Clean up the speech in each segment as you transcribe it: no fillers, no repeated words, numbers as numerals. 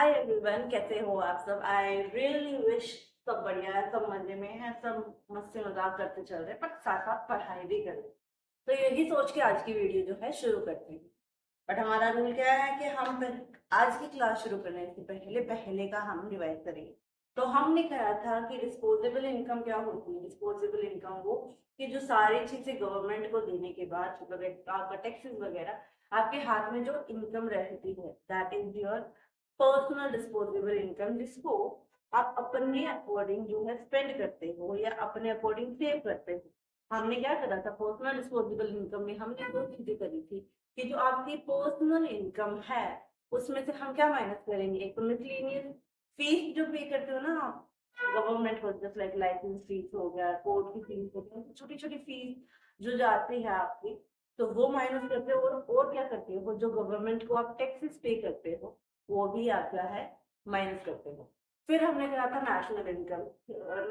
Hi everyone, कैसे हो आप सब। आई रियली विश सब बढ़िया है, सब मजे में है, सब मस्ती मजाक करते चल रहे हैं, पर साथ साथ पढ़ाई भी कर रहे हैं। तो यही सोच के आज की वीडियो जो है शुरू करते हैं। बट हमारा रूल क्या है कि आज की क्लास शुरू करने से पहले पहले का हम रिवाइज करेंगे। तो हमने कहा था कि डिस्पोजेबल इनकम क्या होती है। डिस्पोजेबल इनकम वो कि जो सारी चीजें गवर्नमेंट को देने के बाद मतलब आपका टैक्सेस वगैरह आपके हाथ में जो इनकम रहती है, that is your personal disposable income, जिसको आप अपने अकॉर्डिंग जो है स्पेंड करते हो या अपने अकॉर्डिंग सेव करते हो। हमने क्या करा था, पर्सनल डिस्पोजेबल इनकम में हमने दो चीजें करी थी कि जो आपकी पर्सनल इनकम है उसमें से हम क्या माइनस करेंगे। एक तो मिसलेनियस फीस जो पे करते हो ना आप गवर्नमेंट को, जस्ट लाइक लाइसेंस फीस हो गया, कोर्ट की फीस हो गया, छोटी छोटी फीस जो जाती है आपकी, तो वो माइनस करते हो। और क्या करते हो, जो गवर्नमेंट को आप टैक्सेस पे करते हो वो भी आपका है माइनस करते हो। फिर हमने कहा था national income,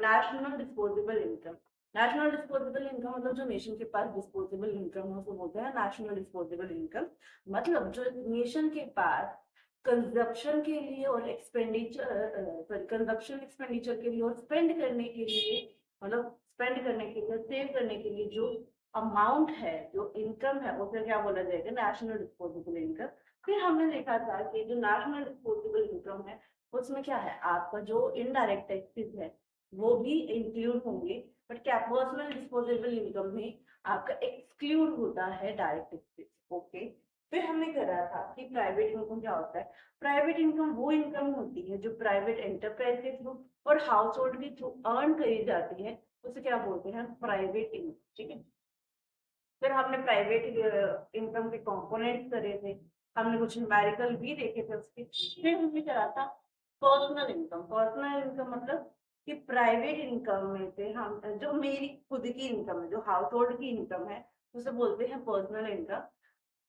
national disposable income. National disposable income मतलब जो नेशन के पास डिस्पोजेबल इनकम है उसको बोलते हैं नेशनल डिस्पोजेबल इनकम। मतलब जो नेशन के पास कंजप्शन के लिए और एक्सपेंडिचर कंजप्शन एक्सपेंडिचर के लिए और स्पेंड करने के लिए, मतलब स्पेंड करने के लिए, सेव करने के लिए जो अमाउंट है, जो इनकम है, उसे क्या बोला जाएगा, नेशनल डिस्पोजेबल इनकम। फिर हमने देखा था कि जो नेशनल डिस्पोजेबल इनकम है उसमें क्या है, आपका जो इनडायरेक्ट टैक्सेस है वो भी इंक्लूड होंगे। बट क्या पर्सनल डिस्पोजेबल इनकम में आपका एक्सक्लूड होता है डायरेक्ट टैक्सेस। ओके। फिर हमने करा था कि प्राइवेट इनकम क्या होता है। प्राइवेट इनकम वो इनकम होती है जो प्राइवेट एंटरप्राइज के थ्रू और हाउस होल्ड के थ्रू अर्न करी जाती है, उसे क्या बोलते हैं, प्राइवेट इनकम। ठीक है। फिर हमने प्राइवेट इनकम के कंपोनेंट्स करे थे, हमने कुछ न्यूमेरिकल भी देखे थे उसके। फिर हमने करा था पर्सनल इनकम। पर्सनल इनकम मतलब कि प्राइवेट इनकम में से हम जो मेरी खुद की इनकम है, जो हाउस होल्ड की इनकम है, उसे बोलते हैं पर्सनल इनकम।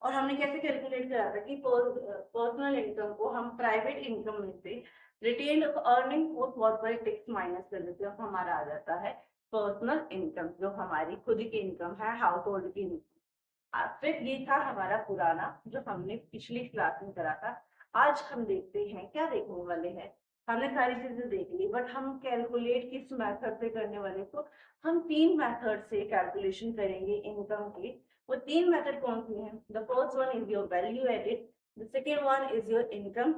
और हमने कैसे कैलकुलेट करा था कि पर्सनल इनकम को हम प्राइवेट इनकम में से रिटेन अर्निंग को बहुत बड़े टैक्स माइनस कर देते हैं, हमारा आ जाता है पर्सनल इनकम, जो हमारी खुद की इनकम है, हाउस होल्ड की इनकम। फिर ये था हमारा पुराना जो हमने पिछली क्लास में करा था। आज हम देखते हैं क्या देखने वाले हैं। हमने सारी चीजें देख ली, बट हम कैलकुलेट किस मेथड से करने वाले, तो हम तीन मेथड से कैलकुलेशन करेंगे इनकम की। वो तीन मेथड कौन सी हैं? The first one is your value added, the second one is your income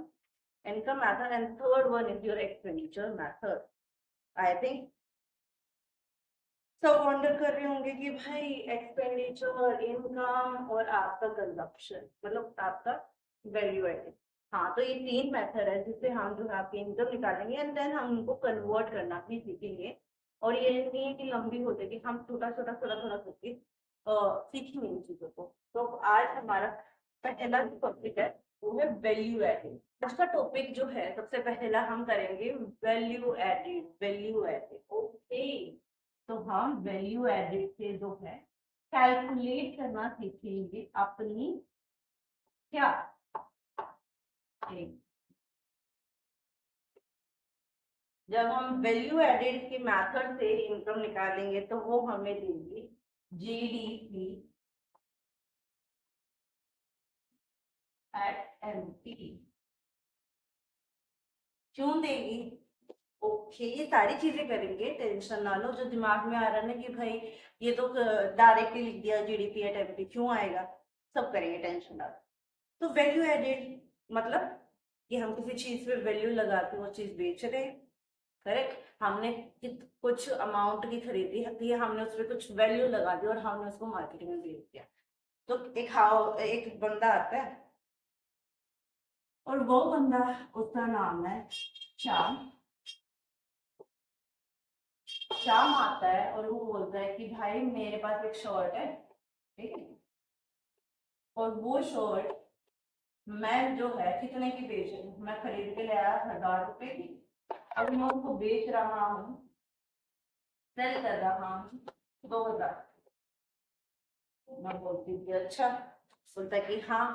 method, and third one is your expenditure method. I think सब वंडर कर रहे होंगे कि भाई एक्सपेंडिचर, इनकम और आपका कंजप्शन मतलब आपका वैल्यू एडिड। हाँ, तो ये तीन मेथड है जिससे हम जो है आपकी इनकम निकालेंगे एंड देन हम उनको कन्वर्ट करना भी सीखेंगे। और ये नहीं है कि लंबी हो जाएगी, हम छोटा छोटा थोड़ा थोड़ा करके सीखेंगे इन चीजों को। तो आज हमारा पहला जो टॉपिक है वो है वैल्यू एडिड। आज का टॉपिक जो है सबसे पहला हम करेंगे value added. Value added, okay. तो हम वैल्यू एडिड से जो है कैलकुलेट करना सीखेंगे अपनी क्या, जब हम वैल्यू एडिड के मेथड से इनकम निकालेंगे तो वो हमें देगी जीडीपी एट एमपी। क्यों देगी? ओके, ये सारी चीजें करेंगे, टेंशन ना लो। जो दिमाग में आ रहा है ना कि भाई ये तो डायरेक्टली लिख दिया जीडीपी एट एमपी, क्यों आएगा, सब करेंगे, टेंशन ना लो। तो वैल्यू एडेड मतलब कि हम किसी चीज पे वैल्यू लगा के वो चीज बेच रहे हैं। करेक्ट। हमने कुछ अमाउंट की खरीदी है, हमने उस पर कुछ वैल्यू लगा दी और हमने उसको मार्केट में बेच दिया। तो एक बंदा आता है और वो बंदा, उसका नाम है श्याम। श्याम आता है और वो बोलता है कि भाई मेरे पास एक शर्ट है, ठीक है, और वो शर्ट मैं जो है कितने की बेच रही हूँ, मैं खरीद के ले आया 1000 रुपए की, अब मैं उनको बेच रहा हूँ, सेल कर रहा हूँ 2000। मैं बोलती थी अच्छा। बोलता कि हाँ।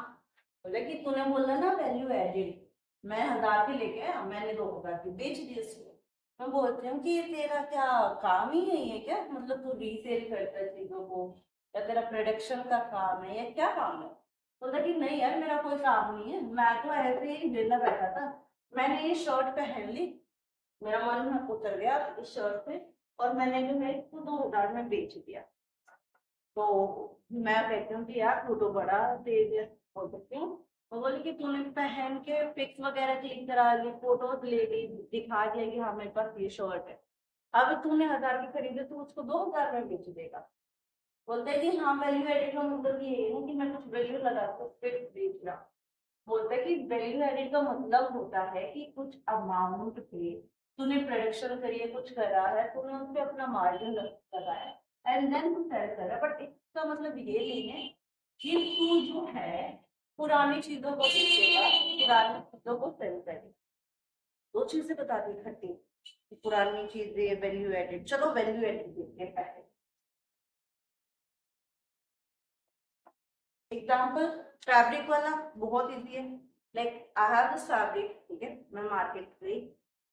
बोला कि तूने बोला ना वैल्यू एडिड, मैं 1000 की लेके आया, मैंने 2000 की बेच दी इसको। मैं बोलती हूँ कि ये तेरा क्या काम ही नहीं है क्या, मतलब तू रीसेल करता है चीजों को या तेरा प्रोडक्शन का काम है या क्या काम है? बोलता कि नहीं यार, मेरा कोई काम नहीं है, मैं तो ऐसे ही वेला बैठा था, मैंने ये शर्ट पहन ली, मेरा मन उतर गया इस शर्ट पे, और मैंने जो है इसको 2000 में बेच दिया। तो मैं कहती हूँ कि यार तू तो बड़ा तेज है, बोल सकती हूँ। वो बोली कि तूने पहन के पिक्स वगैरह क्लिक करा ली, फोटोज ले ली, दिखा दिया कि हाँ मेरे पास ये शर्ट है, अब तूने 1000 की खरीदे तो उसको 2000 में बेच देगा। बोलते हैं कि हाँ वैल्यू एडिड का मतलब ये है कि मैं कुछ वैल्यू लगा के उस पर बेच रहा हूँ। बोलते हैं कि वैल्यू एडिड का मतलब होता है कि कुछ अमाउंट पे तूने प्रोडक्शन करी है, कुछ करा है, तूने उस पर अपना मार्जिन लगाया एंड देन तू सेल कर रहा है। बट इसका मतलब ये नहीं है कि तू जो है पुरानी चीजों को बेचेगा, पुरानी चीजों को सेल करेगा। दो चीजें बता दी इकट्ठी, पुरानी चीजें वैल्यू एडिड। चलो वैल्यू एडिड देखते हैं पहले। एग्जाम्पल फैब्रिक वाला बहुत इजी है। Like I have this fabric, ठीक है, मैं मार्केट गई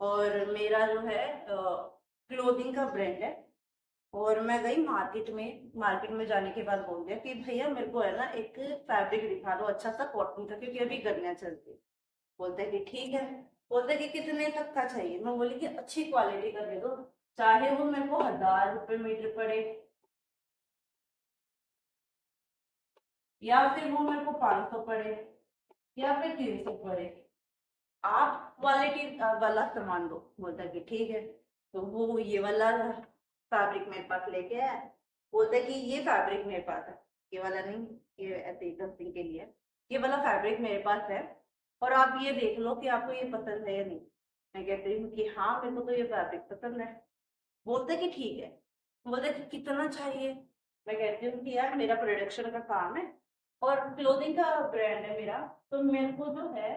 और मेरा जो है क्लोथिंग का ब्रांड है, और मैं गई मार्केट में जाने के बाद बोल दिया कि भैया मेरे को है ना एक फैब्रिक दिखा दो अच्छा सा कॉटन का, क्योंकि अभी गर्मियाँ चलती। बोलते हैं कि ठीक है। बोलते हैं कि कितने तक का चाहिए, मैं बोली कि अच्छी क्वालिटी का दे दो, चाहे वो मेरे को 1000 रुपये मीटर पड़े या फिर वो मेरे को 500 पड़े या फिर 300 पड़े, आप क्वालिटी वाला सामान दो। बोलता है कि ठीक है। तो वो ये वाला फैब्रिक मेरे पास लेके आया, बोलता है कि ये फैब्रिक मेरे पास है, ये वाला नहीं, ये ऐसे ही 10 दिन के लिए, ये वाला फैब्रिक मेरे पास है और आप ये देख लो कि आपको ये पसंद है या नहीं। मैं कहती हूँ कि हाँ मेरे को तो ये फैब्रिक पसंद है। बोलते कि ठीक है। बोलते कि कितना चाहिए। मैं कहती हूँ कि यार मेरा प्रोडक्शन का काम है और क्लोथिंग का ब्रांड है मेरा, तो मेरे को जो है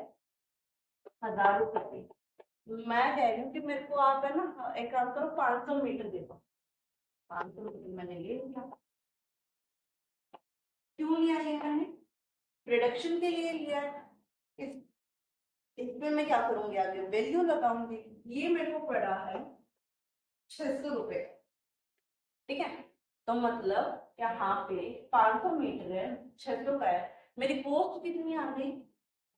1000 रुपये की। मैं कह रही हूँ कि मेरे को आप है ना एक काम करो 500 मीटर दे दो। 500 मीटर मैंने ले लिया। क्यों लिया ये मैंने? प्रोडक्शन के लिए लिया है। इस इसमें मैं क्या करूंगी, आगे वैल्यू लगाऊंगी। ये मेरे को पड़ा है 600 रुपये, ठीक है। तो मतलब यहाँ पे 500 मीटर है, 600 का है, मेरी कॉस्ट कितनी आ गई,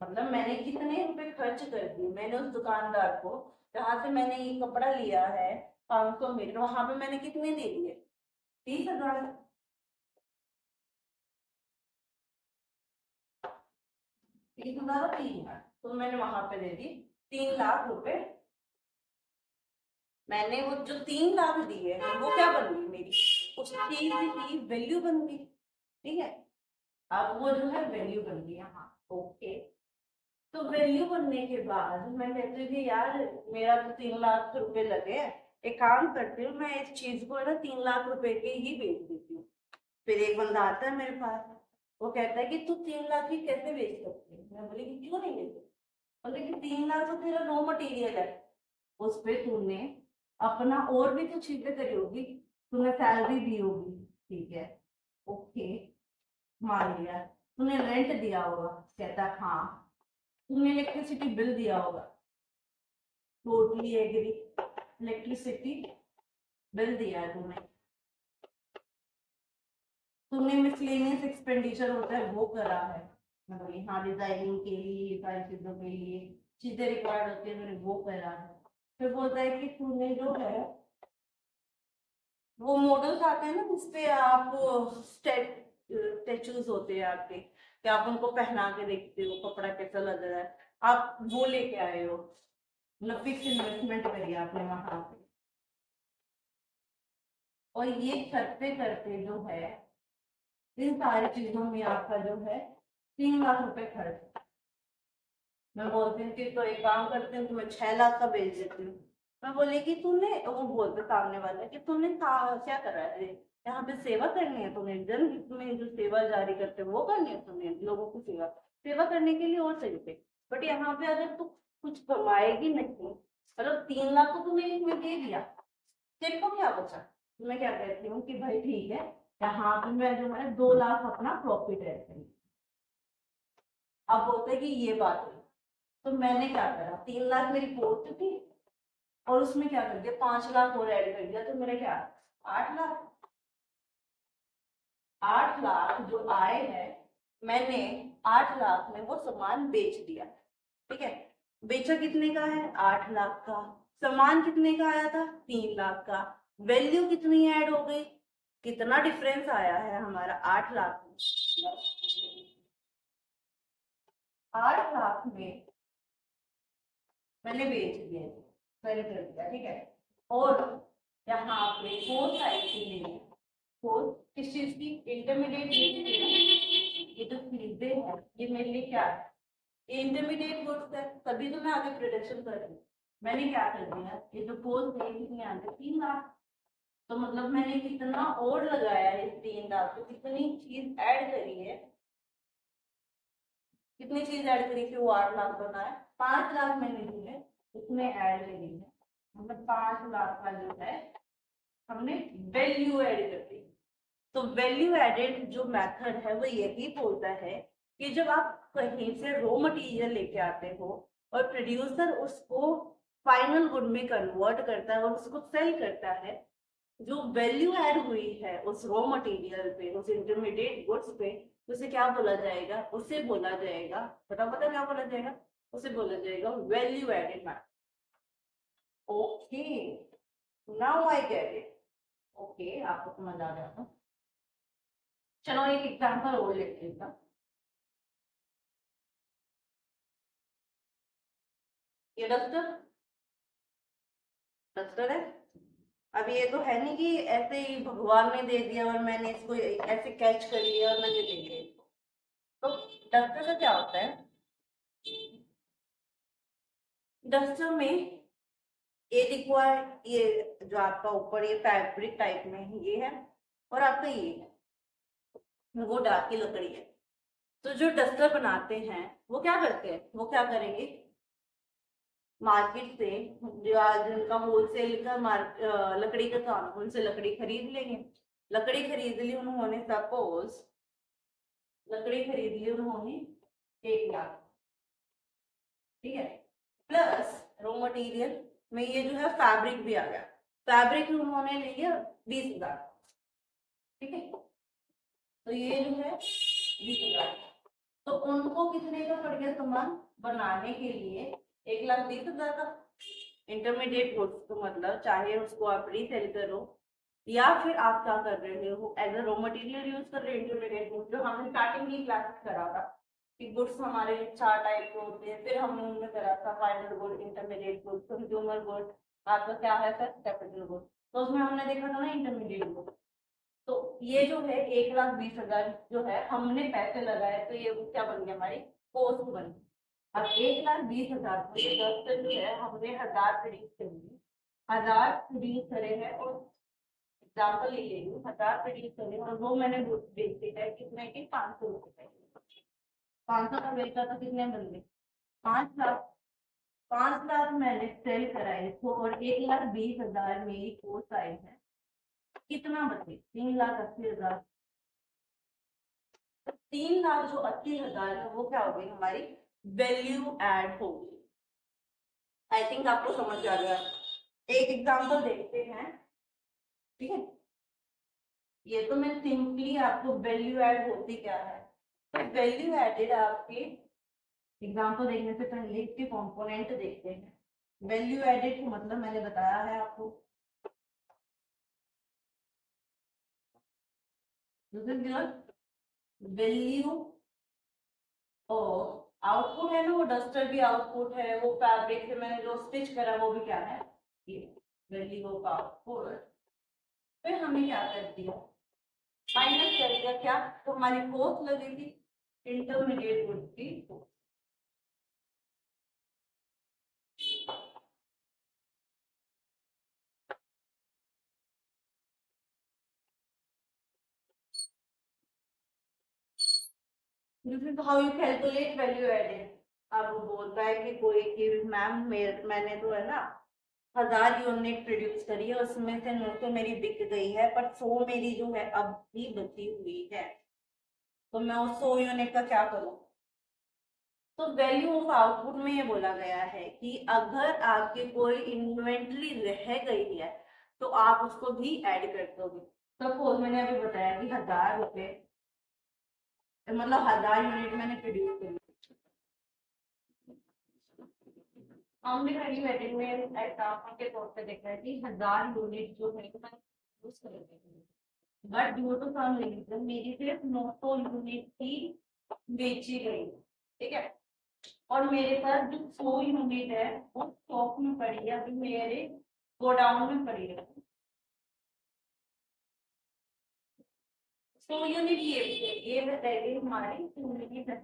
मतलब मैंने कितने रुपए खर्च कर दिए। मैंने उस दुकानदार को जहां से मैंने ये कपड़ा लिया है 500 मीटर, वहां पे मैंने कितने दे दिए, 30,000। 30,000 और 3,000, तो मैंने वहां पे दे दी 3 लाख रुपए। मैंने वो जो 3 लाख दिए वो क्या बन गई मेरी, उस चीज की वैल्यू बन गई, ठीक है। अब वो जो है वैल्यू बन गई यहाँ, ओके। तो वैल्यू बनने के बाद मैं कहती हूँ कि यार मेरा तो 3 लाख रुपए लगे हैं, एक काम करती हूँ मैं इस चीज को है ना 3 लाख रुपए के ही बेच देती हूँ। फिर एक बंदा आता है मेरे पास, वो कहता है कि तू 3 लाख की कैसे बेच सकती है। मैं बोली कि क्यों नहीं बेच सकती। बोले कि 3 लाख तो तेरा रॉ मटेरियल है, उस पे तूने अपना और भी तो चीजें करी होगी, तूने सैलरी दी होगी, ठीक है, ओके, मान लिया। तूने रेंट दिया होगा, कहता हाँ। तुमने इलेक्ट्रिसिटी बिल दिया होगा, टोटली एग्री, इलेक्ट्रिसिटी बिल दिया है तुमने। तुमने मिसलेनियस एक्सपेंडिचर होता है वो करा है, मैं बोली हाँ डिजाइनिंग के लिए सारी चीजों के लिए चीजें रिक्वायर्ड होती है मैंने वो करा है। फिर बोलता है कि तूने जो है वो मॉडल्स आते हैं ना जिसपे आप स्टेचूज होते हैं आपके, कि आप उनको पहना के देखते हो कपड़ा कैसा लग रहा है, आप वो लेके आए हो, मतलब फिक्स इन्वेस्टमेंट करी आपने वहां पे। और ये करते करते जो है इन सारी चीजों में आपका जो है 3 लाख रुपए खर्च। मैं बोलती हूँ कि तो एक काम करते हैं तुम्हें 6 लाख का बेच देती हूँ। मैं बोली कि तूने, वो बोलते सामने वाला कि तूने क्या करा है, यहाँ पे सेवा करनी है तुम्हें, जन हित में जो सेवा जारी करते हैं वो करनी है तुम्हें, लोगों की सेवा सेवा करने के लिए और तरीके। बट यहाँ पे अगर तू कुछ कमाएगी नहीं, मतलब 3 लाख को तूने इसमें दे दिया, तेरे को क्या बचा। तो मैं क्या कहती हूँ कि भाई ठीक है, यहाँ पे मैं जो है 2 लाख अपना प्रॉफिट है। अब बोलते हैं कि ये बात हुई, तो मैंने क्या करा, 3 लाख मेरी कॉस्ट थी और उसमें क्या कर दिया 5 लाख और ऐड कर दिया, तो मेरे क्या 8 लाख। 8 लाख जो आए हैं, मैंने 8 लाख में वो सामान बेच दिया, ठीक है। बेचा कितने का है? 8 लाख का। सामान कितने का आया था? 3 लाख का। वैल्यू कितनी ऐड हो गई? कितना डिफरेंस आया है हमारा? 8 लाख में। 8 लाख में मैंने बेच दिया, मैंने कर दिया, ठीक है। और यहाँ पे फोर्थ साइड की लेनी, फोर्थ किस चीज की? इंटरमीडिएट। ये जो खरीदे हैं ये मेरे लिए क्या है? इंटरमीडिएट गुड्स है, तभी तो मैं आगे प्रोडक्शन कर रही हूँ। मैंने क्या कर दिया, ये जो पोस्ट है कितने आते? 3 लाख। तो मतलब मैंने कितना और लगाया है? 3 लाख तो कितनी चीज ऐड करी है, कितनी चीज ऐड करी थी? वो 8 लाख बना है। 5 लाख मैंने जो है उसमें ऐड करी है, मतलब 5 लाख का जो है हमने वैल्यू ऐड कर दी। तो वैल्यू एडेड जो मेथड है वो यही बोलता है कि जब आप कहीं से रॉ मटेरियल लेके आते हो और प्रोड्यूसर उसको फाइनल गुड में कन्वर्ट करता है और उसको सेल करता है, जो वैल्यू ऐड हुई है उस रॉ मटेरियल पे, उस इंटरमीडिएट गुड्स पे, उसे क्या बोला जाएगा? उसे बोला जाएगा, फटाफट क्या बोला जाएगा? उसे बोला जाएगा value added method. Okay, now I get it. Okay, आपको समझ आ गया था। चलो एक एग्जांपल और लेते हैं। ये डस्टर, डस्टर है। अब ये तो है नहीं कि ऐसे ही भगवान ने दे दिया और मैंने इसको ऐसे कैच कर लिया और मैंने ले लिया। तो डस्टर का क्या होता है? डस्टर में ये लिखा है, ये जो आपका ऊपर ये फैब्रिक टाइप में है, ये है, और आपका ये है, वो डार्क की लकड़ी है। तो जो डस्टर बनाते हैं वो क्या करते हैं? वो क्या करेंगे, मार्केट से, जो आज जिनका होलसेल का लकड़ी का काम है, उनसे लकड़ी खरीद लेंगे। लकड़ी खरीद ली उन्होंने, सपोज लकड़ी खरीद ली उन्होंने 1 लाख, ठीक है। प्लस रॉ मटेरियल में ये जो है फैब्रिक भी आ गया, फैब्रिक उन्होंने ले लिया 20,000, ठीक है। तो ये जो है 20,000, तो उनको कितने का पड़ गया सामान बनाने के लिए? 1,20,000 का। इंटरमीडिएट गुड्स तो मतलब चाहे उसको आप रीसेल करो या फिर आप क्या कर रहे हो, as a raw material use कर रहे हो इंटरमीडिएट गुड्स, जो हमने स्टार्टिंग की क्लास में करा था कि गुड्स हमारे 4 टाइप के होते हैं। फिर हमने उनमें करा था final good, intermediate good, consumer good, आपका क्या है सर? Capital good. तो उसमें हमने देखा था ना इंटरमीडिएट गुड। तो ये जो है 1,20,000 जो है हमने पैसे लगाए, तो ये क्या बन गया? हमारी कॉस्ट बन गई। अब 1,20,000 को ये 10 से जो है हमने 1,000 प्रोड्यूस करेंगे, 1,000 प्रोड्यूस करे हैं, और एग्जाम्पल ले ले रही हूँ, 1,000 प्रोड्यूस करे और वो मैंने बेचे है कितने के? 500 रुपए। 500 का बेचा तो कितने बन गए? 5 लाख। 5 लाख मैंने सेल कराए इसको, और 1,20,000 मेरी कॉस्ट आई है। कितना बचे? 3,80,000। 3,00,000 जो 80,000 है वो क्या हो गई? हमारी वैल्यू ऐड हो गई। आई थिंक आपको समझ आ गया। एक एग्जांपल देखते हैं, ठीक है। ये तो मैं सिंपली आपको वैल्यू ऐड होती क्या है, तो वैल्यू एडेड आपके एग्जांपल देखने से पहले इसके कंपोनेंट देखते हैं। वैल्यू एडेड का मतलब मैंने बताया है आपको, वैल्यू और आउटपुट है ना, वो डस्टर भी आउटपुट है, वो फैब्रिक से मैंने जो स्टिच करा वो भी क्या है? ये वैल्यू ऑफ आउटपुट। फिर हमने क्या कर दिया? माइनस कर दिया क्या? तो हमारी कॉस्ट लगेगी इंटरमीडिएट गुड की। How you calculate value added? अब बोलता है कि कोई कि मैम मैंने तो है ना 1,000 यूनिट प्रोड्यूस करी है, उसमें से 900 मेरी बिक गई है, पर 100 मेरी जो है अब भी बची हुई है, तो मैं उस 100 यूनिट का क्या करूं? तो वैल्यू ऑफ आउटपुट में ये बोला गया है कि अगर आपके कोई इन्वेंट्री रह गई है तो आप उसको भी ऐड कर दोगे। सपोज मैंने अभी बताया कि 1,000 रुपए, मतलब 1,000 यूनिट मैंने प्रोड्यूस करी, हम भी घड़ी बैठे में एग्जाम्पल के तौर पे देख रहे थे 1000 यूनिट जो है यूज करेंगे, but due to some reason मेरी सिर्फ 900 यूनिट ही बेची गई, ठीक है। और मेरे पास जो 100 यूनिट है वो स्टॉक में पड़ी है, अभी मेरे गोडाउन में पड़ी है। 100 यूनिट ये बताइए हमारी यूनिट है।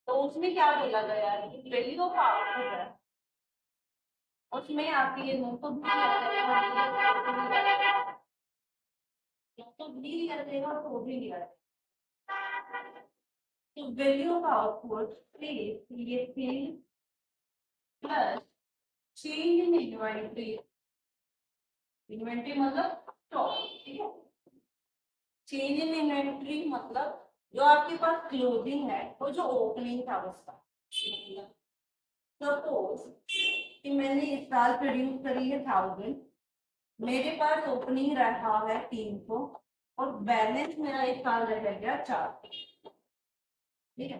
तो उसमें क्या बोला गया है कि वैल्यू ऑफ आउटपुट है, उसमें आपकी ये नोट तो भी लिया जाएगा और वो भी लिया जाएगा। तो वैल्यू ऑफ आउटपुट इज ये थी plus change in inventory, inventory मतलब स्टॉक, ठीक है। चेंज इन इन्वेंटरी मतलब जो आपके पास क्लोजिंग है वो जो ओपनिंग था उसका, सपोज कि मैंने इस साल प्रोड्यूस करी है 1000, मेरे पास ओपनिंग रहा है 300 और बैलेंस मेरा इस साल रह गया 4, ठीक है।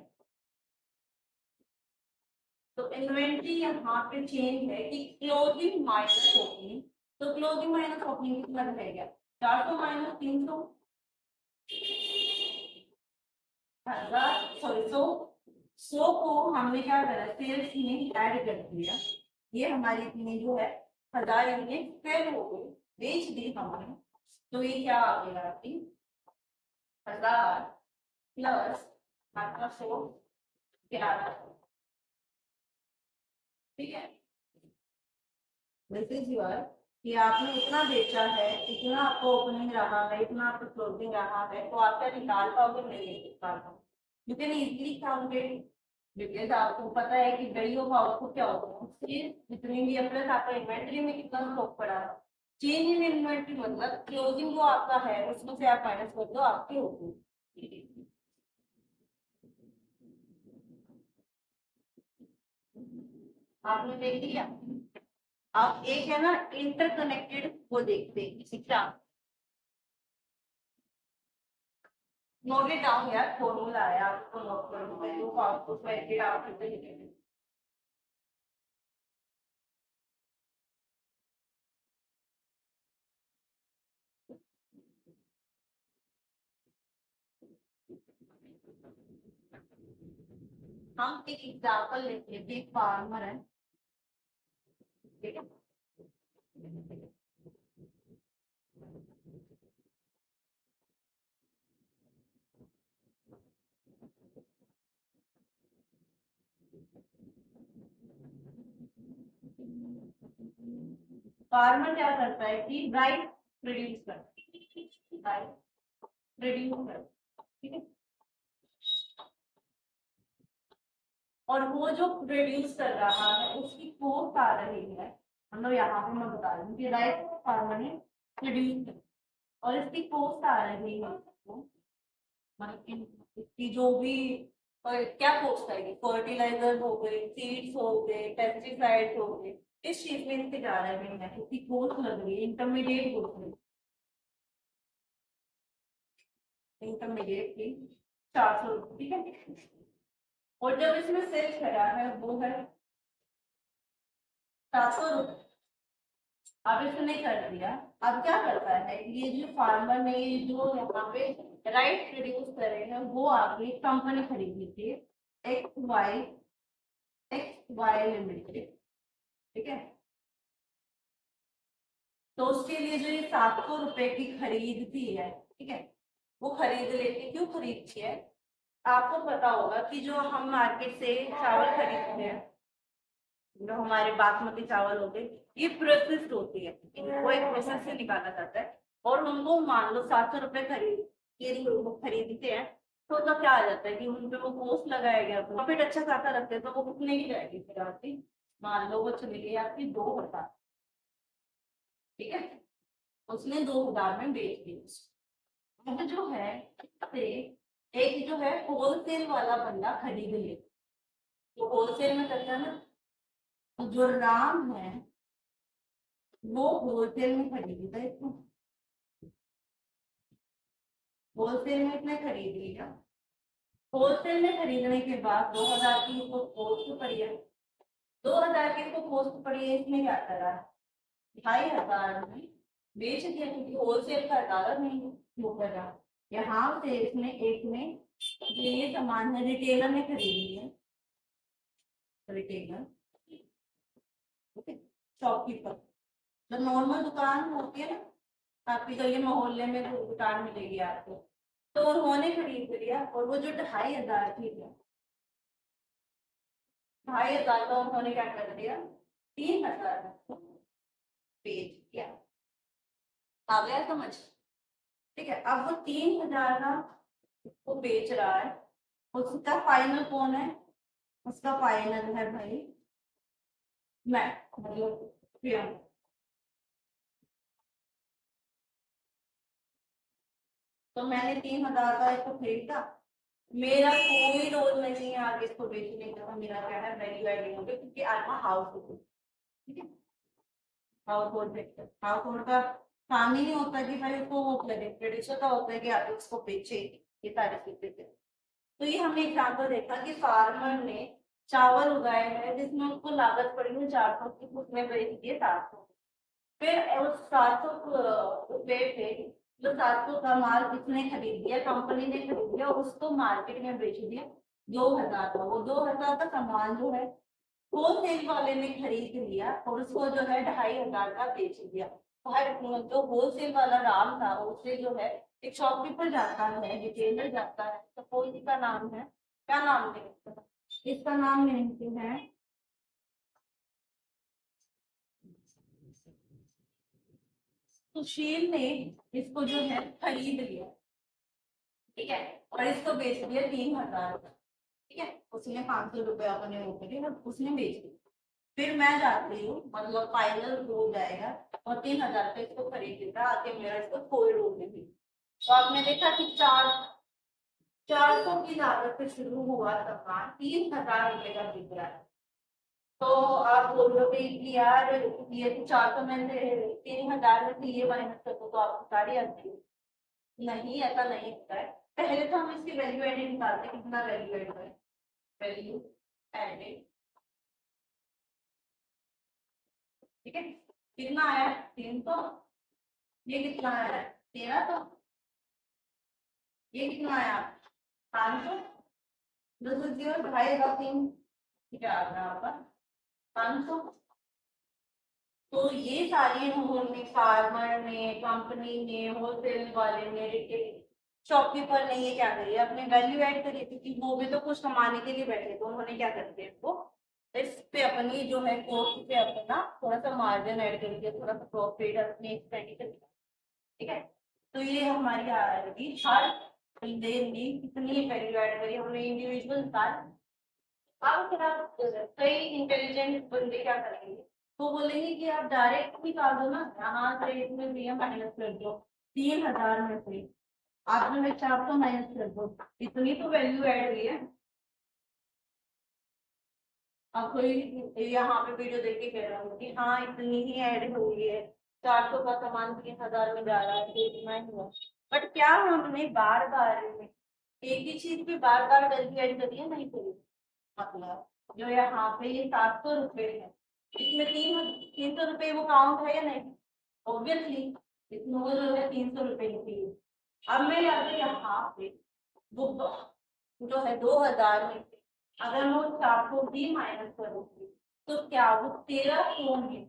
तो इन्वेंट्री यहाँ पे चेंज है कि क्लोजिंग माइनस ओपनिंग, तो क्लोजिंग माइनस ओपनिंग कितना रह गया 400 माइनस 300, 1000 सॉरी 100 को हमने क्या करा सेल्स में ऐड कर दिया, ये हमारी इतनी जो है 1000 यूनिट सेल हो गई, बेच दी हमने। तो ये क्या आ गया आपकी 1000 प्लस आपका 100 11, ठीक है। दिस इज योर कि आपने इतना बेचा है, इतना आपको ओपनिंग रहा है, इतना आपको क्लोजिंग रहा है, तो आप क्या निकाल पाओगे, नहीं निकाल पाओगे। You can easily counted because आपको पता है कि वैल्यू ऑफ आउटपुट क्या होता है, सिर्फ जितनी भी है प्लस आपका इन्वेंट्री में कितना स्टॉक पड़ा है। चेंज इन इन्वेंट्री मतलब क्लोजिंग जो आपका है उसमें से आप माइनस कर दो आपकी होगी। आपने देख लिया। आप एक है ना इंटरकनेक्टेड वो देखते हैं क्या, नोट इट डाउन यार, फॉर्मूला है आपको नोट कर लो, मैं तो आपको सर्किट आप कितने लिखेंगे। हम एक एग्जांपल लेते हैं, एक फार्मर है, ठीक है। फार्मर क्या करता है कि राइस प्रोड्यूस करता है, राइस प्रोड्यूस करता है, ठीक है। और वो जो प्रोड्यूस कर रहा है उसकी कॉस्ट आ रही है, मतलब यहाँ पे मैं बता रही हूँ कि राइस फार्मर ने प्रोड्यूस और इसकी कॉस्ट आ रही है, मतलब इसकी जो भी क्या कॉस्ट आएगी, फर्टिलाइजर हो गए, सीड्स हो गए, पेस्टिसाइड्स हो गए, इस चीज में इसके जा रहे हैं, इसकी कॉस्ट लग रही है, इंटरमीडिएट कॉस्ट, इंटरमीडिएट की 400 रुपये, ठीक है। और जब इसमें सेल करा है वो है 700 रुपये। अब इसने कर दिया, अब क्या करता है ये जो फार्मर ने जो यहाँ पे राइस प्रोड्यूस करे हैं वो आगे कंपनी खरीदी थी, एक्स वाई लिमिटेड, ठीक है। तो उसके लिए जो ये 700 रुपए की खरीदती है, ठीक है, वो खरीद लेती, क्यों खरीदती है, आपको पता होगा कि जो हम मार्केट से चावल खरीदते हैं, जो हमारे बासमती चावल होते हैं, ये प्रोसेस्ड होती है, इनको एक प्रोसेस से निकाला जाता है, और उनको मान लो 700 रुपए खरीद के लिए वो खरीदते हैं, तो तब क्या आ जाता है कि उन पे वो कॉस्ट लगाया गया, प्रॉफिट अच्छा खासा रखते हैं, तो वो कितने की जाएगी फिर आपकी, मान लो वो चली गई आपकी 2000, ठीक है, उसने 2000 में बेच दी। अब जो है से एक जो है होलसेल वाला बंदा खरीद ले, तो होलसेल में करता है ना, तो जो राम है वो होलसेल में खरीदेगा इसको, होलसेल में इसने खरीद लिया, होलसेल में खरीदने के बाद 2000 की इसको कॉस्ट पड़ी है, 2000 की इसको कॉस्ट पड़ी है, इसमें क्या करा, 2500 में बेच दिया, क्योंकि होलसेल का डाला नहीं वो करा। यहाँ से इसने एक में ये सामान है रिटेलर ने खरीद लिया, रिटेलर शॉपकीपर, जो नॉर्मल दुकान होती है ना आपकी गली मोहल्ले में जो दुकान मिलेगी आपको, तो उन्होंने खरीद लिया। और वो जो 2500 थी, 2500 का उन्होंने क्या कर दिया, 3000 बेच दिया। आ गया समझ? ठीक है, अब वो 3000 का वो बेच रहा है, उसका फाइनल कौन है, उसका फाइनल है भाई मैं, मतलब प्रियंका। तो मैंने 3000 का इसको खरीदा, मेरा कोई रोल नहीं है आगे इसको बेचने का, मेरा क्या है वैल्यू एडिंग हो गया, क्योंकि आज हाउस होल्ड, ठीक है, हाउस होल्ड बेचते, हाउस होल्ड का काम ही नहीं होता कि भाई उसको वो करे, प्रोड्यूसर का होता है कि आगे उसको बेचे, ये सारी चीजें। तो ये हमने एग्जाम्पल देखा कि फार्मर ने चावल उगाए हैं जिसमें उसको लागत पड़ी है 400 की, उसमें बेच दिए 700। फिर उस 700 रुपए पे जो 700 का माल किसने खरीद लिया, कंपनी ने खरीद लिया, उसको मार्केट में बेच दिया 2000 का। वो 2000 का सामान जो है होलसेल वाले ने खरीद लिया और उसको जो है 2500 का बेच दिया। हर जो होलसेल वाला राम था उससे जो है एक शॉपकीपर जाता है, रिटेलर जाता है, तो कोई का नाम है, क्या नाम है इसका, नाम नहीं है, सुशील ने इसको जो है खरीद लिया, ठीक है, और इसको बेच दिया 3000 का, ठीक है, उसने 500 रुपया अपने वो करे और उसने बेच दिया। फिर मैं जाती हूँ, मतलब फाइनल हो जाएगा और 3000 पे इसको खरीद लेता, आके मेरा इसको कोई रोल नहीं। तो आपने देखा कि 400 की लागत से शुरू हुआ सामान 3000 रुपए का बिक रहा है। तो आप बोलोगे कि यार ये तो 400 में से 3000 में से ये माइनस कर दो तो आपको सारी आती है। नहीं, ऐसा नहीं होता है। पहले तो हम इसकी वैल्यू एडेड निकालते हैं, कितना वैल्यू एड है, वैल्यू एडेड, ठीक है, कितना आया 300, ये कितना आया 1300, ये कितना आया 500, 2 ढाई का 3, क्या आ गया आपका 500। तो ये सारी उन्होंने फार्मर ने, कंपनी ने, होलसेल वाले ने, रिटेल शॉपकीपर ने ये क्या करिए अपने वैल्यू ऐड करिए, क्योंकि वो भी तो कुछ कमाने के लिए बैठे, तो उन्होंने क्या कर दिया वो इस पे अपनी जो है कॉस्ट पे अपना थोड़ा सा मार्जिन ऐड कर दिया, थोड़ा सा प्रॉफिट अपने एक्सपेंडिचर, ठीक है। तो ये हमारी आ रही हर बंदे ने कितनी वैल्यू ऐड करी, हमने इंडिविजुअल निकाल। अब फिर आप कई इंटेलिजेंट बंदे क्या करेंगे, तो बोलेंगे कि आप डायरेक्ट निकाल दो ना, यहाँ से इसमें भी माइनस कर दो 3000 में से, आप जो है 400 माइनस कर दो, इतनी तो वैल्यू ऐड हुई है। अब कोई यहाँ पे वीडियो देख के कह रहा हूँ कि हाँ इतनी ही ऐड हुई है, 400 का सामान 3000 में जा रहा है, तो इतना ही हुआ। बट क्या हमने बार बार में एक ही चीज पे बार बार वैल्यू ऐड करी है, नहीं करी। मतलब जो यहाँ पे ये 700 रुपए है, इसमें 300 रुपए वो काउंट है या नहीं, ऑब्वियसली इसमें वो जो है 300 रुपए निकली। अब मैं अगर यहाँ पे वो जो है 2000 में से अगर मैं उस 400 भी माइनस करूंगी तो क्या वो 13 होंगे,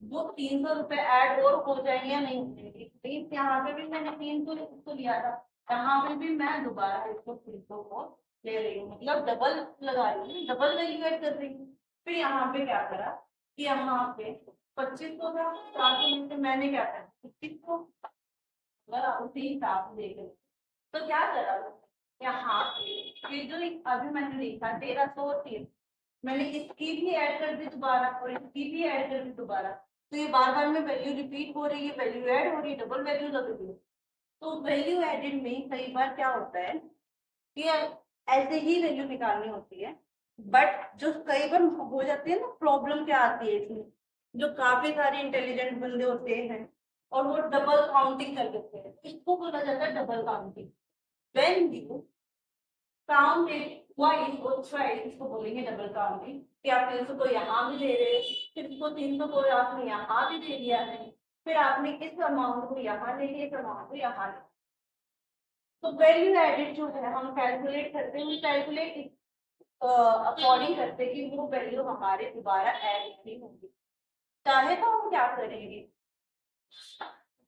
वो 300 रुपए ऐड और हो जाएंगे या नहीं होंगे। प्लीज यहाँ पे भी मैंने 300 इसको लिया था, यहाँ पे भी मैं दोबारा इसको 300 को ले रही हूँ, मतलब डबल लगा रही हूँ, डबल वैल्यू ऐड कर रही हूँ। फिर यहाँ पे क्या करा कि यहाँ पे 2500 था, 400 में से मैंने क्या करा 2500, उसी हिसाब से देख रही, तो क्या करा यहाँ पे ये जो एक अभी मैंने लिखा 1303, मैंने इसकी भी ऐड कर दी दोबारा और इसकी भी ऐड कर दी दोबारा, तो ये बार बार में वैल्यू रिपीट हो रही है, वैल्यू ऐड हो रही है, डबल वैल्यू लग रही है। तो वैल्यू एडेड में कई बार क्या होता है कि ऐसे ही वैल्यू निकालनी होती है, बट जो कई बार हो जाती है ना, प्रॉब्लम क्या आती है इसमें, जो काफी सारे इंटेलिजेंट बंदे होते हैं और वो डबल काउंटिंग कर देते हैं, इसको बोला जाता है double counting. when you count it इसको बोलेंगे डबल काउंटिंग कि आप 300 को यहाँ भी दे रहे हो, फिर इसको 300 को आपने यहाँ भी दे दिया है, फिर आपने इस अमाउंट को यहाँ ले लिया, इस अमाउंट को यहाँ ले। तो वैल्यू एडेड जो है हम कैलकुलेट करते हैं, कैलकुलेट अकॉर्डिंग करते हैं कि वो वैल्यू हमारे दोबारा ऐड नहीं होगी। चाहे तो हम क्या करेंगे,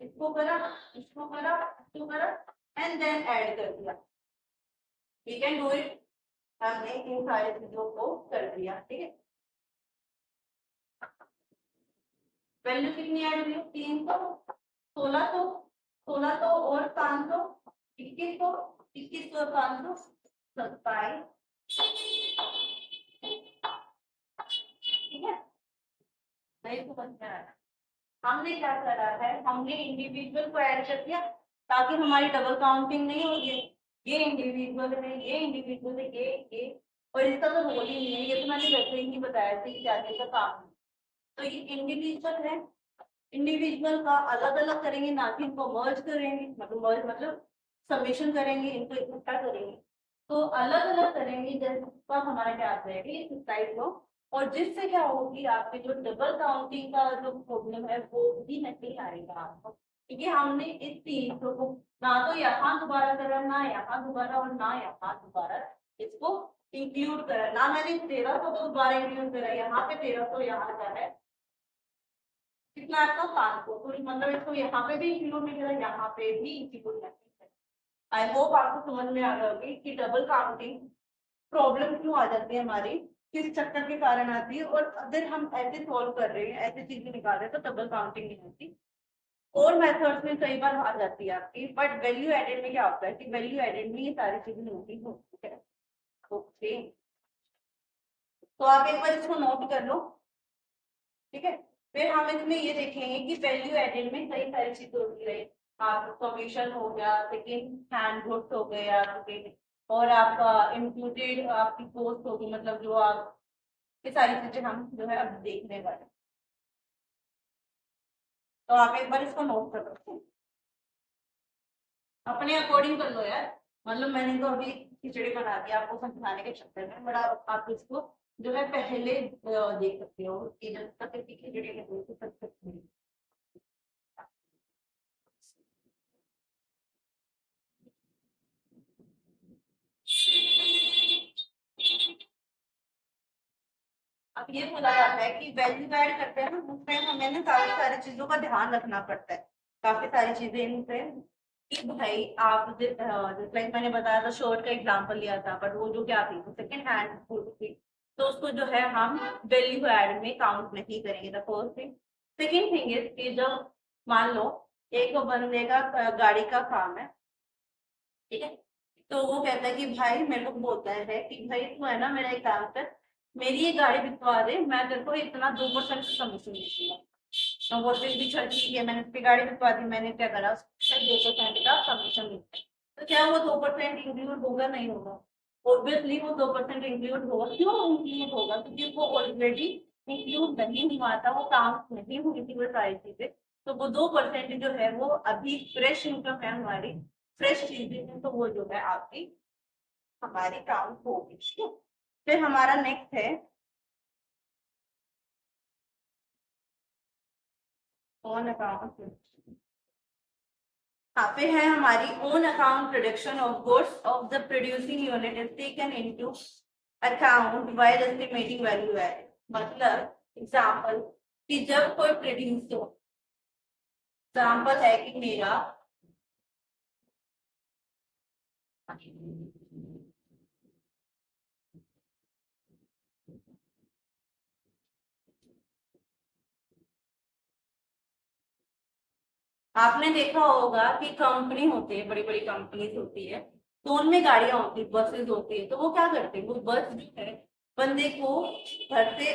इसको करा, इसको करा, इसको करा एंड देन ऐड कर दिया। We can do it. हमने इन सारी चीजों को कर दिया, ठीक है। वैल्यू कितनी ऐड हुई, 300, 1600, 1600 और 500, 2100, 2100 और 500, 27, ठीक है। नहीं तो बन रहा है। हमने क्या करा है, हमने इंडिविजुअल को ऐड कर दिया ताकि हमारी डबल काउंटिंग नहीं होगी। ये इंडिविजुअल है, ये इंडिविजुअल है, ये और इसका तो रोल ही नहीं है, ये तो मैंने वैसे ही नहीं बताया था कि क्या क्या काम है। तो ये इंडिविजुअल है, इंडिविजुअल का अलग अलग करेंगे, ना कि इनको मर्ज करेंगे, मतलब मर्ज मतलब समेशन करेंगे, इनको इकट्ठा करेंगे। तो अलग अलग करेंगे, जैसे हमारा क्या आता है कि इस टाइप को, और जिससे क्या होगी आपके जो डबल काउंटिंग का जो प्रॉब्लम है वो भी नहीं आएगा आपको, क्योंकि हमने इस 300 को ना तो यहाँ दोबारा करा, ना यहाँ दोबारा और ना यहाँ दोबारा इसको इंक्लूड करा, ना मैंने 1300 को दोबारा इंक्लूड करा, यहाँ पे 1300 यहाँ का है कितना आपका 500, तो मतलब इसको यहाँ पे भी इंक्लूड नहीं करा, यहाँ पे भी इंक्लूड नहीं करा। आई होप आपको समझ में आ गया होगी कि डबल काउंटिंग प्रॉब्लम क्यों आ जाती है हमारी, किस चक्कर के कारण आती है, और अगर हम ऐसे सॉल्व कर रहे हैं, ऐसी चीजें निकाल रहे हैं तो डबल काउंटिंग नहीं होती। और मेथड्स में कई बार आ जाती है आपकी, बट वैल्यू एडेड में क्या होता है कि वैल्यू एडेड में ये सारी चीजें नहीं होती है। ओके, तो आप एक बार इसको नोट कर लो, ठीक है। फिर हम इसमें ये देखेंगे कि वैल्यू एडेड में कई सारी चीजें होती रही, आप कमीशन हो गया, सेकेंड हैंड गुड्स हो गया, और आपका इंक्लूडेड आपकी कॉस्ट होगी, मतलब जो आप, ये सारी चीजें हम जो है अब देखने वाले। तो आप एक बार इसको नोट कर लो, अपने अकॉर्डिंग कर लो यार, मतलब मैंने तो अभी खिचड़ी बना दी आपको समझाने के चक्कर में, बड़ा आप इसको जो है पहले देख सकते हो कि जब तक इसकी खिचड़ी नहीं हुई तब तक नहीं। अब ये बोला जाता है कि वैल्यू ऐड करते हैं ना, उसमें हमें ना काफी सारी चीजों का ध्यान रखना पड़ता है, काफी सारी चीजें इनसे कि भाई आप लाइक मैंने बताया था, शॉर्ट का एग्जांपल लिया था, बट वो जो क्या थी, सेकंड हैंड थी, तो उसको जो है हम वैल्यू ऐड में काउंट नहीं करेंगे। The first thing. Second thing is कि जब मान लो एक बंदे का गाड़ी का काम है, ठीक है, तो वो कहता है कि भाई मेरे को बोलता है कि भाई तू है ना मेरा एक काम कर, मेरी ये गाड़ी बिकवा दे, मैं तेरे को इतना 2% कमीशन दूंगा। तो बोलते हैं कि चल ठीक है, मैंने उसकी गाड़ी बिकवा दी, मैंने क्या करा, 2% का कमीशन दिया। तो क्या वो 2% इंक्लूड होगा, नहीं होगा? ऑब्वियसली वो 2% इंक्लूड होगा। क्यों इंक्लूड होगा? क्योंकि वो ऑलरेडी इंक्लूड नहीं हुआ था, वो काम नहीं हुई थी वो सारी चीजें। तो वो 2% जो है वो अभी फ्रेश इनकम है हमारी, फ्रेश चीजें हैं, तो वो जो है आपकी हमारी काउंट होगी, ठीक है। फिर हमारा नेक्स्ट है ऑन अकाउंट। हाँ, फिर है हमारी own account production of goods of the producing unit is taken into account while estimating value added. मतलब एग्जांपल कि जब कोई प्रोड्यूस हो, एग्जांपल है कि मेरा आपने देखा होगा कि कंपनी होती है, बड़ी बड़ी कंपनीज होती है, तो उनमें गाड़ियां होती है, बसेस होती है, तो वो क्या करते हैं, वो बस जो है बंदे को घर से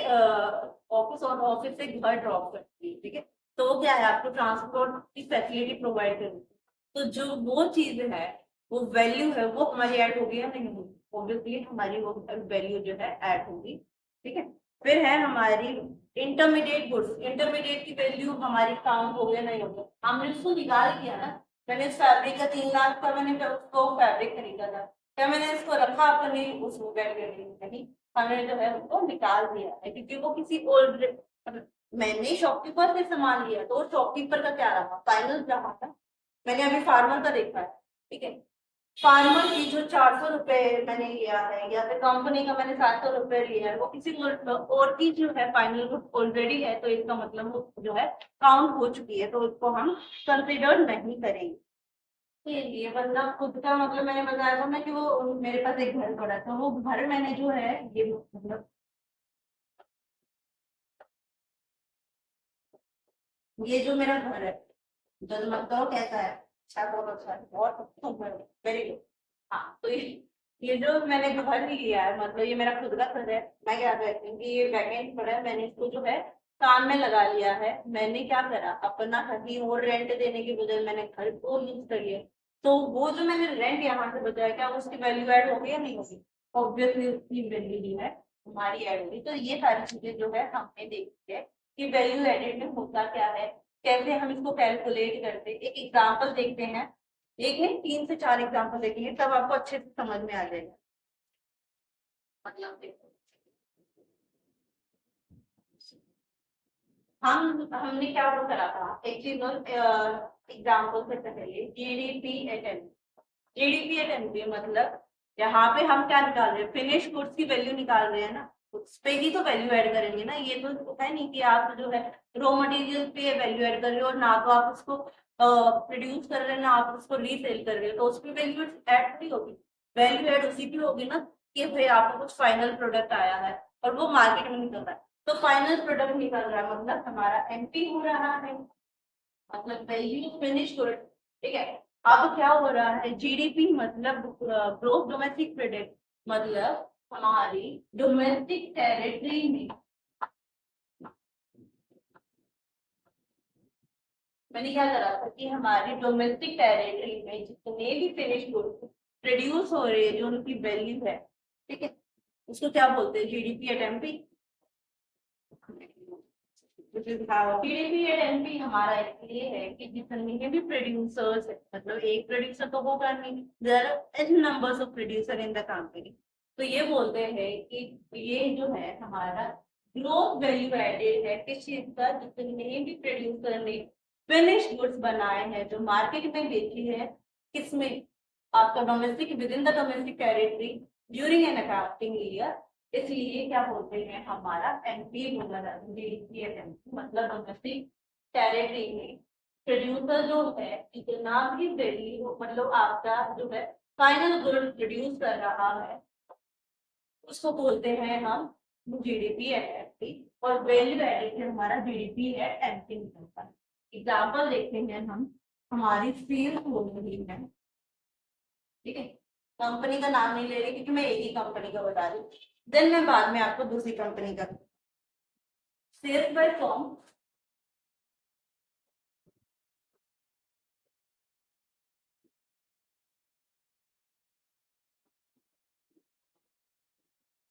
ऑफिस और ऑफिस से घर ड्रॉप करती है, ठीक है। तो वो क्या है, आपको ट्रांसपोर्ट की फैसिलिटी प्रोवाइड करती है। तो जो वो चीज है, वो वैल्यू है, वो हमारी ऐड होगी या नहीं होगी? ऑब्वियसली हमारी वो वैल्यू जो है ऐड होगी, ठीक है। फिर है हमारी इंटरमीडिएट गुड्स। इंटरमीडिएट की वैल्यू हमारी काउंट हो गया, नहीं हो गया, हमने उसको निकाल दिया ना। मैंने फैब्रिक का 3 लाख का मैंने उसको फैब्रिक खरीदा था, क्या मैंने इसको रखा अपने उस बैग में? नहीं, हमने जो है उसको निकाल दिया है, क्योंकि वो किसी ओल्ड, मैंने शॉपकीपर से सामान लिया तो शॉपकीपर का क्या रहा, फाइनल रहा था। मैंने अभी फार्मर का देखा है, ठीक है। फार्मर की जो 400 रुपए मैंने लिया है, या फिर कंपनी का मैंने 700 रुपए लिया है, वो किसी और की जो है फाइनल ऑलरेडी है, तो इसका मतलब वो जो है काउंट हो चुकी है, तो उसको हम कंसिडर नहीं करेंगे। ये बंदा खुद का, मतलब मैंने बताया था ना कि वो मेरे पास एक घर पड़ा था, वो घर मैंने जो है ये मतलब ये जो मेरा घर है, जल मत करो कैसा है, अच्छा बहुत अच्छा है, बहुत वेरी गुड। हाँ, तो ये जो मैंने घर लिया है, मतलब ये मेरा खुद का घर है। मैं क्या कहती हूँ कि ये वैकेंट पड़ा है, मैंने इसको जो है काम में लगा लिया है। मैंने क्या करा, अपना कहीं और रेंट देने के बजाय मैंने घर को यूज कर लिया। तो वो जो मैंने रेंट यहाँ से बचाया, क्या उसकी वैल्यू ऐड होगी या नहीं होगी? ऑब्वियसली उसकी वैल्यू जो है हमारी ऐड होगी। तो ये सारी चीजें जो है हमने देखी है कि वैल्यू एडेड में होता क्या है, कैसे हम इसको कैलकुलेट करते। एक एग्जांपल देखते हैं, एक नहीं 3 से 4 एग्जांपल देखेंगे, तब आपको अच्छे से समझ में आ जाएगा। मतलब देखो, हमने क्या वो करा था, एक चीज एग्जांपल से पहले GDP at N, GDP at NP मतलब यहाँ पे हम क्या निकाल रहे हैं, फिनिश गुड्स की वैल्यू निकाल रहे हैं ना, उस पे ही तो वैल्यू ऐड करेंगे ना। ये तो है नहीं कि आप जो है रॉ मटेरियल पे वैल्यू ऐड कर रहे हो, और ना तो आप उसको प्रोड्यूस कर रहे हैं, ना आप उसको रीसेल कर रहे हो, तो उस पर वैल्यू ऐड नहीं होगी। वैल्यू ऐड उसी की होगी ना कि भाई आपको कुछ फाइनल प्रोडक्ट आया है और वो मार्केट में निकल रहा है, तो फाइनल प्रोडक्ट निकल रहा है मतलब हमारा एमपी हो रहा है, मतलब वैल्यू फिनिश गुड, ठीक है। अब क्या हो रहा है, जीडीपी मतलब ग्रोथ डोमेस्टिक प्रोडक्ट, मतलब हमारी डोमेस्टिक टेरिटरी में, मैंने क्या करा था कि हमारी डोमेस्टिक टेरिटरी में जितने भी फिनिश गुड प्रोड्यूस हो रहे हैं, जो उनकी वैल्यू है, ठीक है, उसको क्या बोलते हैं, GDP at MP. GDP at MP हमारा इसलिए है कि जितने भी प्रोड्यूसर्स है, मतलब एक प्रोड्यूसर तो होगा नहीं, there are n numbers of producer in the company, तो ये बोलते हैं कि ये जो है हमारा ग्रोथ वैल्यू एडेड है किस चीज का, जितने भी प्रोड्यूसर ने फिनिश गुड्स बनाए हैं जो मार्केट में बेची है, किसमें, आपका domestic, with in the domestic territory during an accounting year, इसलिए क्या बोलते हैं हमारा एमपी बोला जाता है, जीडीपी मतलब डोमेस्टिक टेरिटरी में प्रोड्यूसर जो है इतना भी वैल्यू, मतलब आपका जो है फाइनल गुड प्रोड्यूस कर रहा है, उसको बोलते हैं हम जीडीपी एट एमपी, और वैल्यू एडेड से हमारा जीडीपी एट एमपी निकलता है। एग्जाम्पल देखते हैं हम, हमारी सेल्स हो रही है, ठीक है, कंपनी का नाम नहीं ले रही क्योंकि मैं एक ही कंपनी का बता रही हूँ, देन मैं बाद में आपको दूसरी कंपनी का सेल्स बाय फॉर्म,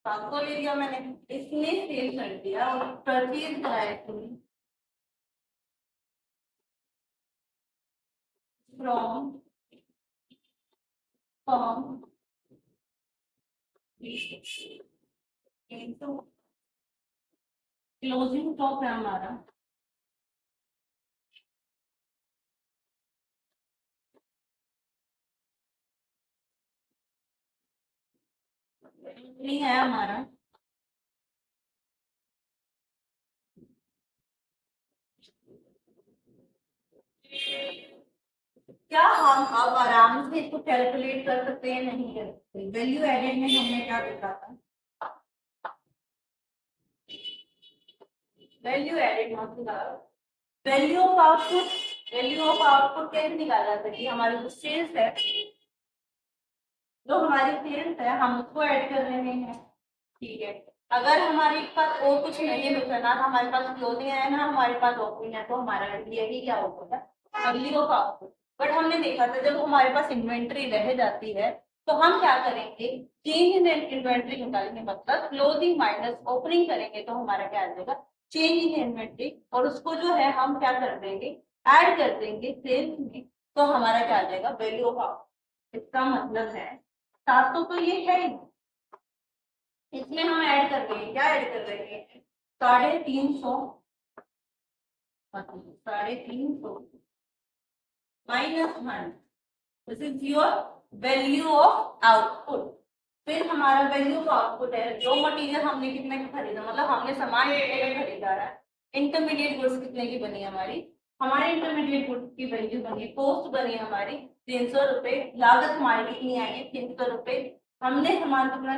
आपको ले लिया मैंने, इसने सेल कर दिया और परचेज कराया तुमने from form into closing stock है हमारा, नहीं है हमारा। क्या हम अब आराम से इसको कैलकुलेट कर सकते हैं, नहीं कर सकते। वैल्यू एडेड में हमने क्या देखा था, वैल्यू एडेड मतलब value of output, value of output कैसे निकाला जाता है कि हमारी जो सेल्स है, जो हमारी सेल्स है हम उसको ऐड कर रहे हैं, ठीक है। अगर हमारे पास और कुछ नहीं बचा, ना हमारे पास क्लोजिंग है ना हमारे पास ओपनिंग है, तो हमारा यही क्या होता है, वैल्यू ऑफ आउटपुट। बट हमने देखा था जब हमारे पास इन्वेंट्री रह जाती है, तो हम क्या करेंगे, चेंज इन इन्वेंट्री निकालेंगे, मतलब क्लोजिंग माइनस ओपनिंग करेंगे, तो हमारा क्या आ जाएगा, चेंज इन इन्वेंट्री, और उसको जो है हम क्या कर देंगे, ऐड कर देंगे सेल्स में, तो हमारा क्या आ जाएगा, वैल्यू ऑफ आउटपुट। इसका मतलब है 700 तो ये है ही, इसमें हम ऐड कर रहे हैं, क्या ऐड कर रहे हैं, 350, 350 -100, this is your value of output. फिर हमारा वैल्यू ऑफ आउटपुट है जो मटेरियल हमने कितने का खरीदा, मतलब हमने सामान कितने का खरीदा है। इंटरमीडिएट गुड्स कितने की बनी हमारी, हमारे इंटरमीडिएट गुड्स की वैल्यू बनी, कॉस्ट बनी हमारी 300 रुपए, लागत हमारी कितनी आई है 300 रुपए। हमने सामान कितना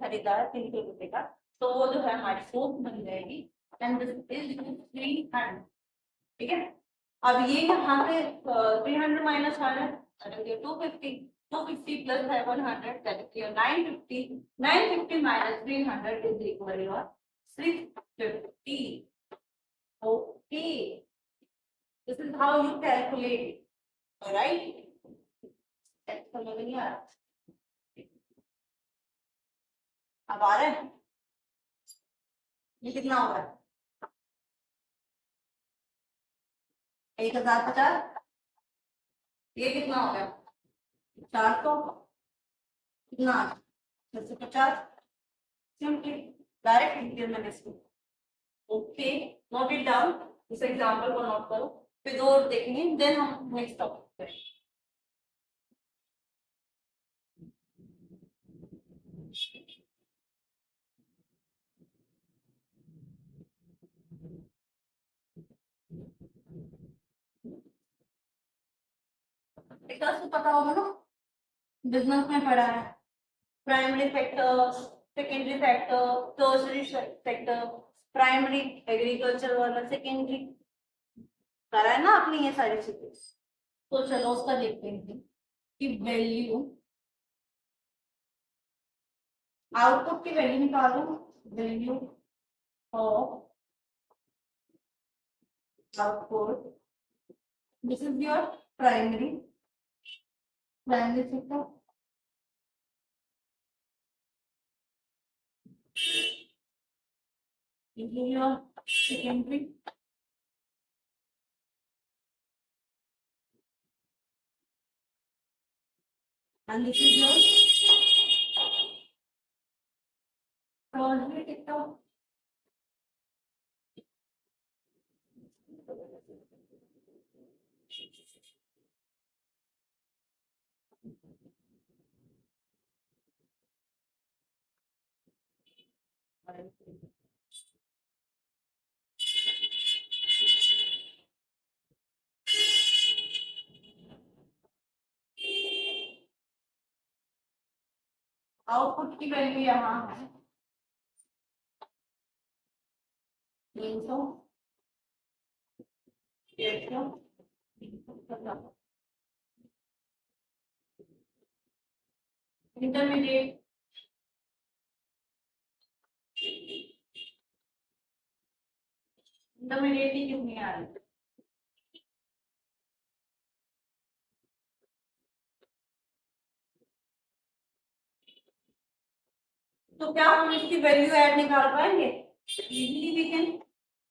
खरीदा है 300 रुपए का, तो वो जो है हमारी कॉस्ट बन जाएगी, एंड दिस इज 300। ठीक है, अब ये यहाँ से 300 minus 100, 250, 250 plus 700, that is your 950, 950 minus 300 is equal to your 650. Okay, this is how you calculate it. All right, समझ नहीं आ रहा, अब आ रहा है, ये कितना होगा 1050, ये कितना हो गया 400, कितना 650, सिंपली डायरेक्ट इंटीग्रल मैंने इसको। ओके, नोट इट डाउन, इस एग्जांपल को नोट करो, फिर और देखेंगे, देन हम नेक्स्ट टॉपिक करेंगे। टेक्टर्स को पता होगा ना, बिजनेस में पढ़ा है, primary factor, secondary factor, tertiary factor, primary agriculture वाला, सेकेंडरी करा है ना आपने ये सारी चीजें। तो चलो उसका देखते हैं कि वैल्यू, आउटपुट की वैल्यू निकालो, value of output, this is your primary sector, this is your secondary, and this is your tertiary sector. Output की वैल्यू यहाँ है 300, 150, इंटरमीडिएट इंटरमीडिएट की कितनी आ रही है, तो क्या हम इसकी वैल्यू ऐड निकाल पाएंगे, इजीली वी कैन,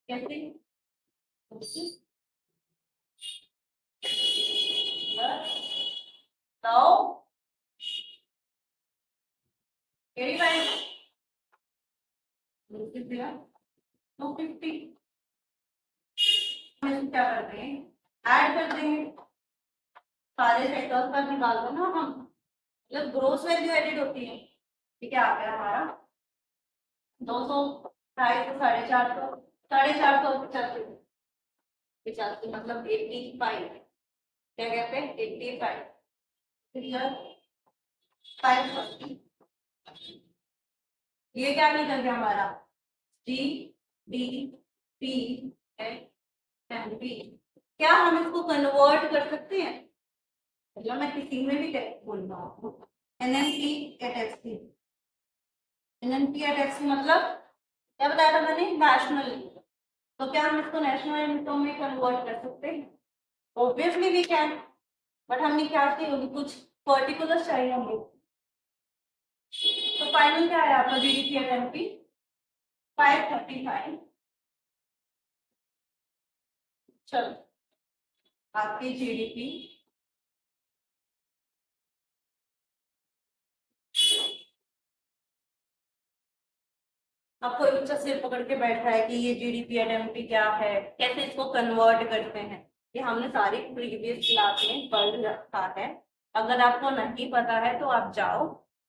कैसे, नाउ 85, 250, हम क्या करते हैं, ऐड कर देंगे, सारे सेक्टर्स का निकाल दो ना हम, जब ग्रोस वैल्यू एडिड होती है, ठीक है, आ गया हमारा 200, 250, 450, 450, 85, 85 मतलब 85, क्या कहते हैं 85, फिर 540, ये क्या निकल गया हमारा G D P and P. क्या हम इसको कन्वर्ट कर सकते हैं, मतलब मैं किसी में भी बोल रहा हूँ, NNP at XP, NNP at XP मतलब क्या बताया था मैंने, नेशनल, तो क्या हम इसको नेशनल यूनिटों में कन्वर्ट कर सकते हैं, ऑब्वियसली वी कैन, बट हमने क्या चाहिए होगी, कुछ पर्टिकुलर चाहिए होंगे। तो फाइनल क्या है आपका जीडीपी एट एमपी 535, चलो आपकी जीडीपी अब कोई बच्चा सिर पकड़ के बैठ रहा है कि ये जीडीपी एनएमपी क्या है, कैसे इसको कन्वर्ट करते हैं, ये हमने सारी प्रीवियस क्लास में पढ़ रखा है। अगर आपको नहीं पता है तो आप जाओ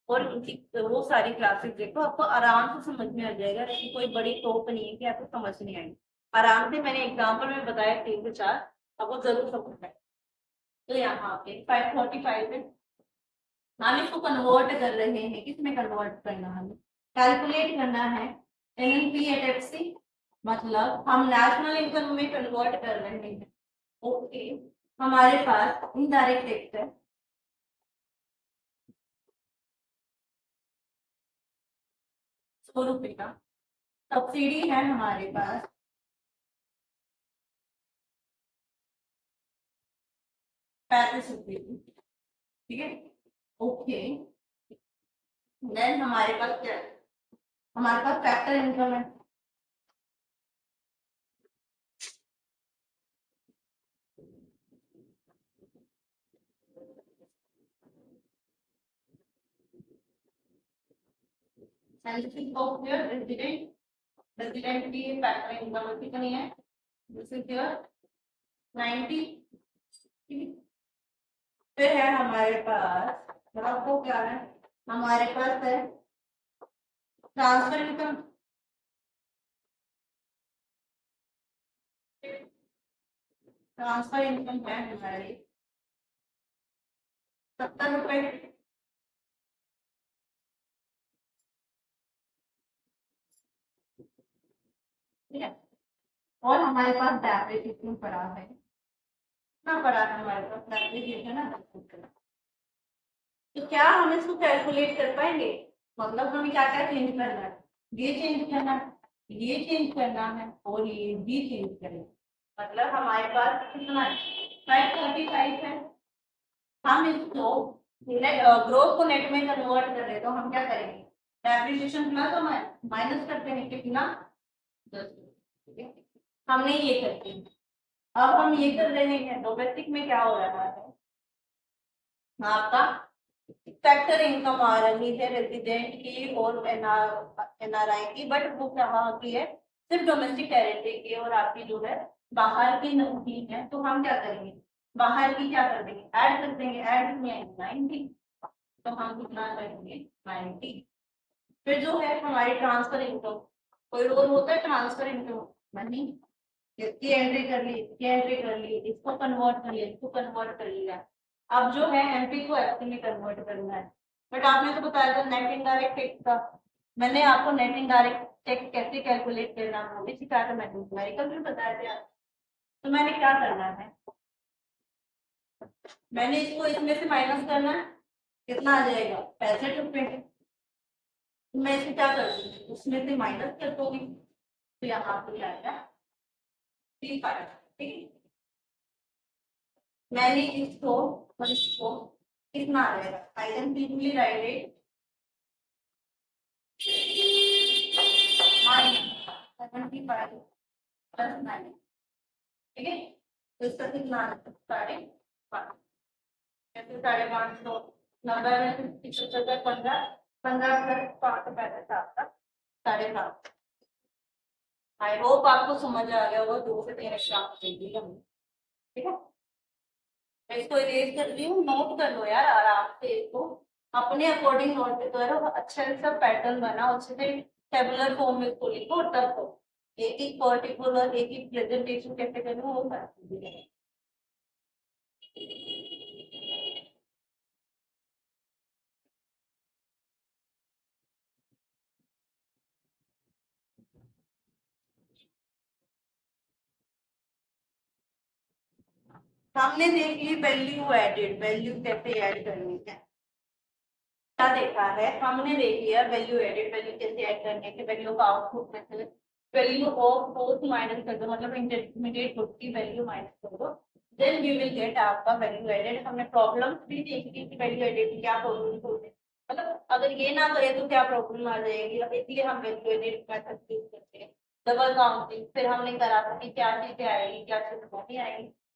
और उनकी वो सारी क्लासेस देखो, आपको आराम से समझ में आ जाएगा। ऐसी कोई बड़ी टोप नहीं है कि आपको समझ नहीं आएगी। आराम से मैंने एग्जाम्पल में बताया 3 से 4, आपको जरूर समझ में। तो यहाँ पे 545 है, हम इसको कन्वर्ट कर रहे हैं, किसमें कन्वर्ट करना है, हमें कैलकुलेट करना है एनएनपी एट एफसी, मतलब हम नेशनल इनकम में कन्वर्ट कर रहे हैं। ओके, हमारे पास इनडायरेक्ट टैक्स है 100 रुपए का, सब्सिडी है हमारे पास 35 रुपए की, ठीक है। ओके, देन हमारे पास क्या है, हमारे पास फैक्टर इनकम है, sensitive of your resident, resident की फैक्टर इनकम कितनी है, दिस इज योर 90। फिर है हमारे पास, आपको क्या है, हमारे पास है ट्रांसफर इनकम, ट्रांसफर इनकम है हमारी 70 रुपए, ठीक है। और हमारे पास डेप्रिसिएशन पड़ा है, कितना पड़ा है हमारे पास डेप्रिसिएशन है 10 रुपए। तो क्या हम इसको कैलकुलेट कर पाएंगे, मतलब हमें क्या क्या चेंज करना है, ये चेंज करना है, ये चेंज करना है और ये भी चेंज करना है। मतलब हमारे पास कितना है, 535 है। हम इसको ग्रोथ को नेट में कन्वर्ट कर रहे हैं, तो हम क्या करेंगे, डेप्रिसिएशन प्लस और माइनस करते हैं, कितना 10, ठीक है। हमने ये करते हैं, अब हम ये कर रहे हैं डोमेस्टिक में क्या हो रहा है, आपका फैक्टर इनकम आ रही है रेजिडेंट की और एनआरआई की, बट वो कहाँ की है, सिर्फ डोमेस्टिक टेरिटरी की, और आपकी जो है बाहर की नहीं है। तो हम क्या करेंगे, बाहर की क्या कर देंगे, ऐड कर देंगे, ऐड में 90, तो हम कितना करेंगे 90। फिर जो है हमारी ट्रांसफर इनकम, कोई रोल होता है ट्रांसफर इनकम नहीं, इसकी एंट्री कर ली, इसकी एंट्री कर ली, इसको कन्वर्ट कर लिया, इसको कन्वर्ट कर लिया। अब जो है एमपी को एफसी में कन्वर्ट करना है। बट आपने तो बताया था नेट इनडायरेक्ट टैक्स का, मैंने आपको नेट इनडायरेक्ट टैक्स कैसे कैलकुलेट करना है वो भी सिखाया था, मैंने न्यूमेरिकल भी बताया था। तो मैंने क्या करना है, मैंने इसको इसमें से माइनस करना है, कितना आ जाएगा 65 रुपए। तो मैं इसको क्या कर दूंगी, उसमें से माइनस कर दूंगी, तो यहाँ पे क्या आएगा 35, ठीक है। मैंने इसको और इसको कितना आ जाएगा, I can simply write it -75 plus 9, ठीक है। तो इसका कितना आ जाएगा 5.5, जैसे 5.5 नंबर में 75 15, 15 प्लस 5 पैंतीस, आपका 7.5। आई होप आपको समझ आ गया होगा, 2 से 3 एग्जाम देगी हमने, ठीक है। मैं इसको इरेज कर रही हूँ, नोट कर लो यार आराम से, इसको अपने अकॉर्डिंग नोट करो, अच्छे से पैटर्न बनाओ, अच्छे से टेबुलर फॉर्म में इसको लिखो, तब तो एक एक पर्टिकुलर एक एक प्रेजेंटेशन कैसे करना वो सारी। हमने देख ली वैल्यू एडेड, वैल्यू कैसे ऐड करनी है, क्या देखा है, हमने देख लिया वैल्यू एडेड, वैल्यू कैसे ऐड करनी है, वैल्यू का आउटपुट में वैल्यू ऑफ बोथ माइनस कर दो, मतलब इंटरमीडिएट गुड की वैल्यू माइनस कर दो, देन यू विल गेट आपका वैल्यू एडेड। हमने प्रॉब्लम भी देखी थी कि वैल्यू एडेड की क्या प्रॉब्लम होती है, मतलब अगर ये ना करे तो क्या प्रॉब्लम आ जाएगी, अब इसलिए हम वैल्यू एडेड मेथड यूज करते हैं। डबल काउंटिंग फिर हमने करा था कि क्या चीजें आएगी क्या चीजें नहीं आएगी,